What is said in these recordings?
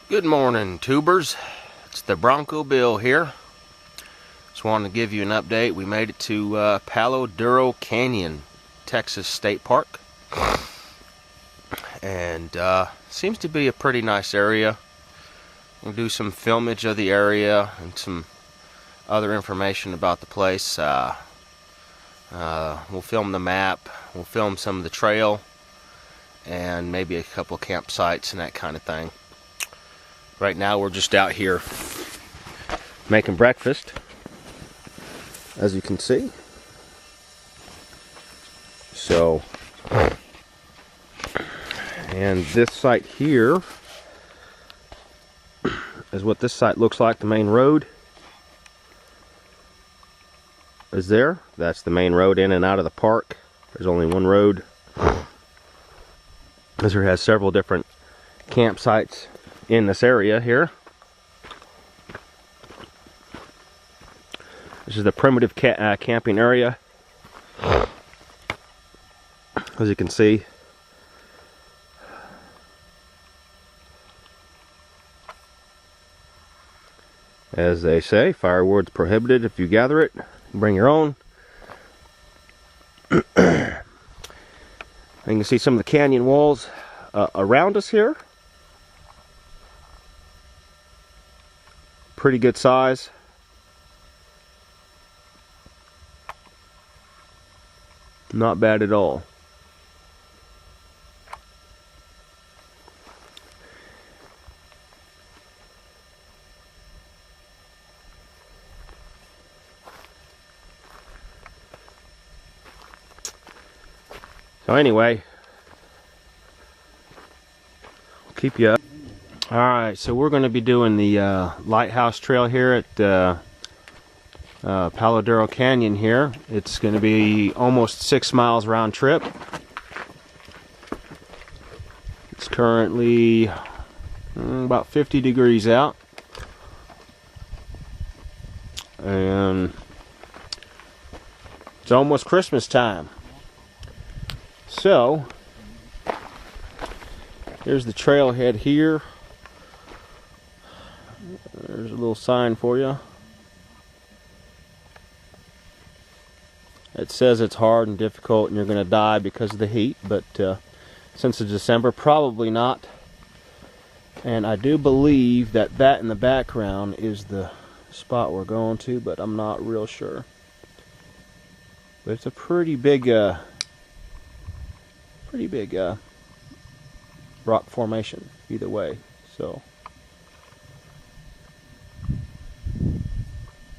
Good morning, tubers. It's the Bronco Bill here. Just wanted to give you an update. We made it to Palo Duro Canyon, Texas State Park. And seems to be a pretty nice area. We'll do some filmage of the area and some other information about the place. We'll film the map, we'll film some of the trail, and maybe a couple campsites and that kind of thing. Right now we're just out here making breakfast, as you can see. So, and this site here is what this site looks like. The main road is there. That's the main road in and out of the park. There's only one road. This here has several different campsites in this area here. This is the primitive camping area. As you can see, as they say, firewood's prohibited if you gather it. Bring your own. You can see some of the canyon walls around us here. Pretty good size. Not bad at all. So anyway, I'll keep you up. Alright, so we're going to be doing the lighthouse trail here at Palo Duro Canyon here. It's going to be almost 6 miles round trip. It's currently about 50 degrees out. And it's almost Christmas time. So, here's the trailhead here. There's a little sign for you. It says it's hard and difficult and you're going to die because of the heat, but since it's December, probably not. And I do believe that in the background is the spot we're going to, but I'm not real sure. But it's a pretty big rock formation either way. So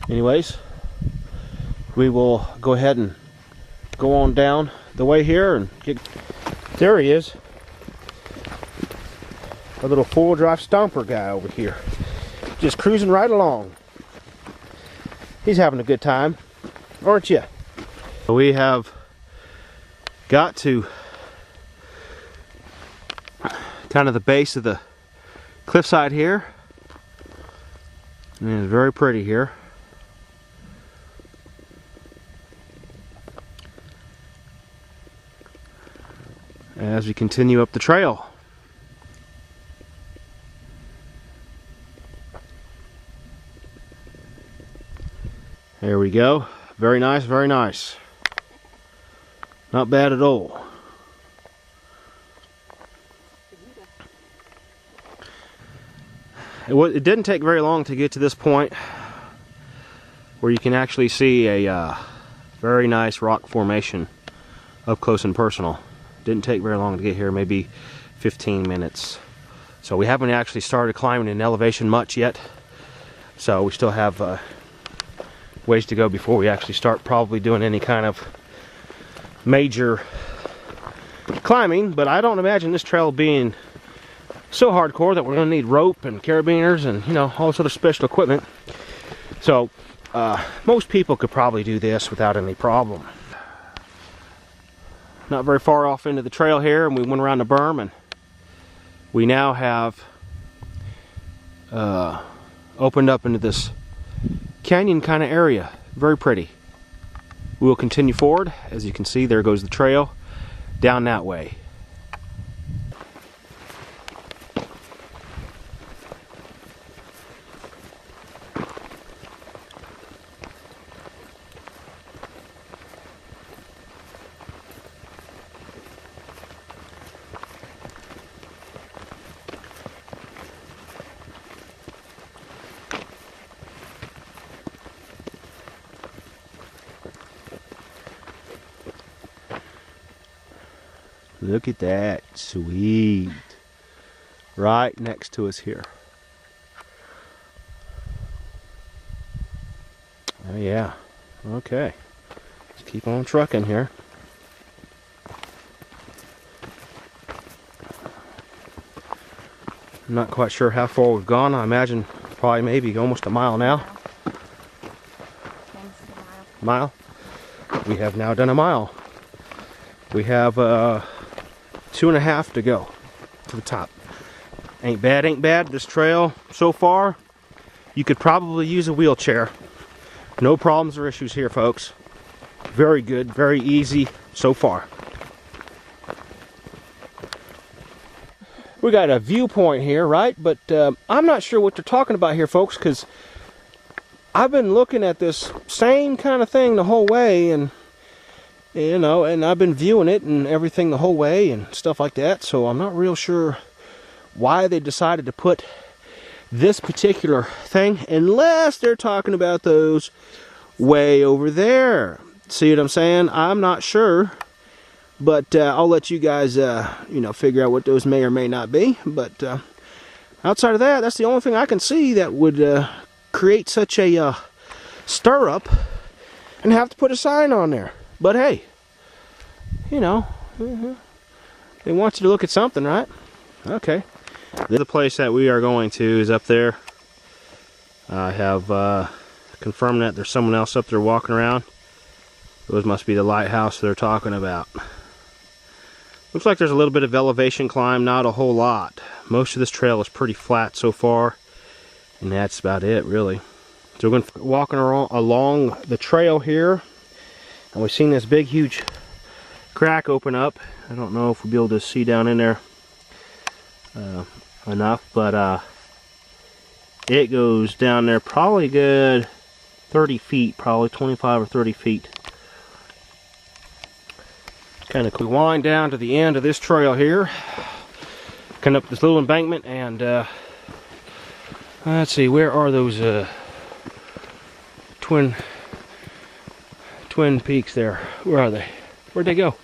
anyways, we will go ahead and go on down the way here and get, there he is, a little four-wheel drive stomper guy over here, just cruising right along. He's having a good time, aren't you? We have got to kind of the base of the cliffside here, and it's very pretty here. As we continue up the trail. There we go. Very nice, very nice. Not bad at all. It didn't take very long to get to this point where you can actually see a very nice rock formation up close and personal. Didn't take very long to get here, maybe 15 minutes. So we haven't actually started climbing in elevation much yet. So we still have ways to go before we actually start probably doing any kind of major climbing. But I don't imagine this trail being so hardcore that we're going to need rope and carabiners and, you know, all this other special equipment. So most people could probably do this without any problem. Not very far off into the trail here, and we went around the berm, and we now have opened up into this canyon kind of area. Very pretty. We will continue forward. As you can see, there goes the trail down that way. Look at that. Sweet. Right next to us here. Oh yeah. Okay. Let's keep on trucking here. I'm not quite sure how far we've gone. I imagine probably maybe almost a mile now. Mile? We have now done a mile. We have 2.5 to go to the top. Ain't bad, ain't bad. This trail so far, you could probably use a wheelchair. No problems or issues here, folks. Very good, very easy so far. We got a viewpoint here, right? But I'm not sure what they're talking about here, folks, because I've been looking at this same kind of thing the whole way, and you know, and I've been viewing it and everything the whole way and stuff like that. So I'm not real sure why they decided to put this particular thing, unless they're talking about those way over there. See what I'm saying? I'm not sure. But I'll let you guys, you know, figure out what those may or may not be. But outside of that, that's the only thing I can see that would create such a stir-up and have to put a sign on there. But hey, you know, they want you to look at something, right? Okay. The place that we are going to is up there. I have confirmed that there's someone else up there walking around. Those must be the lighthouse they're talking about. Looks like there's a little bit of elevation climb, not a whole lot. Most of this trail is pretty flat so far, and that's about it, really. So we're going to be walking along the trail here, and we've seen this big, huge crack open up. I don't know if we'll be able to see down in there enough, but it goes down there probably good 30 feet, probably 25 or 30 feet. Kind of wind down to the end of this trail here, kind of up this little embankment, and let's see, where are those twin peaks there? Where are they? Where'd they go?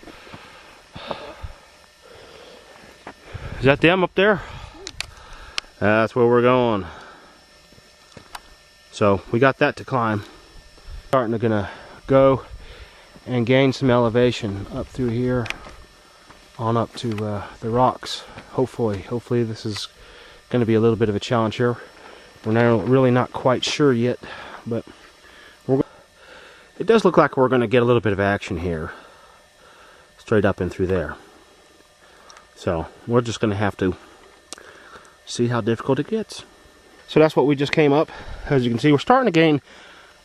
Is that them up there? That's where we're going. So we got that to climb. Starting to gonna go and gain some elevation up through here on up to the rocks. Hopefully this is going to be a little bit of a challenge here. We're now really not quite sure yet, but it does look like we're going to get a little bit of action here, straight up and through there. So we're just going to have to see how difficult it gets. So that's what we just came up. As you can see, we're starting to gain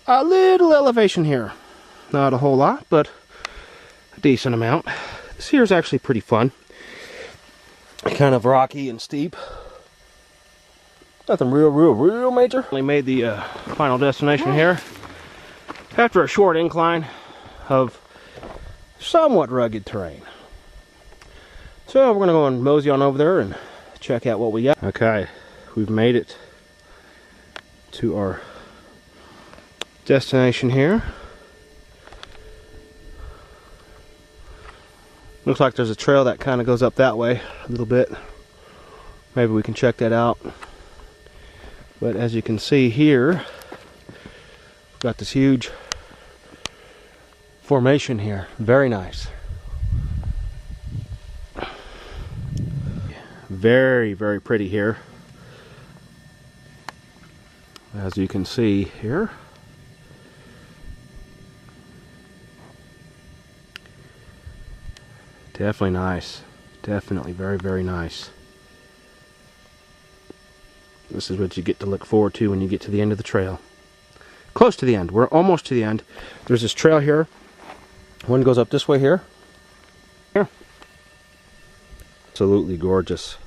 a little elevation here. Not a whole lot, but a decent amount. This here is actually pretty fun. Kind of rocky and steep. Nothing real major. We made the final destination here after a short incline of somewhat rugged terrain. So we're going to go and mosey on over there and check out what we got. Okay, we've made it to our destination here. Looks like there's a trail that kind of goes up that way a little bit. Maybe we can check that out. But as you can see here, we've got this huge formation here. Very nice. Very, very pretty here. As you can see here. Definitely nice. Definitely very, very nice. This is what you get to look forward to when you get to the end of the trail. Close to the end. We're almost to the end. There's this trail here. One goes up this way here. Here. Absolutely gorgeous.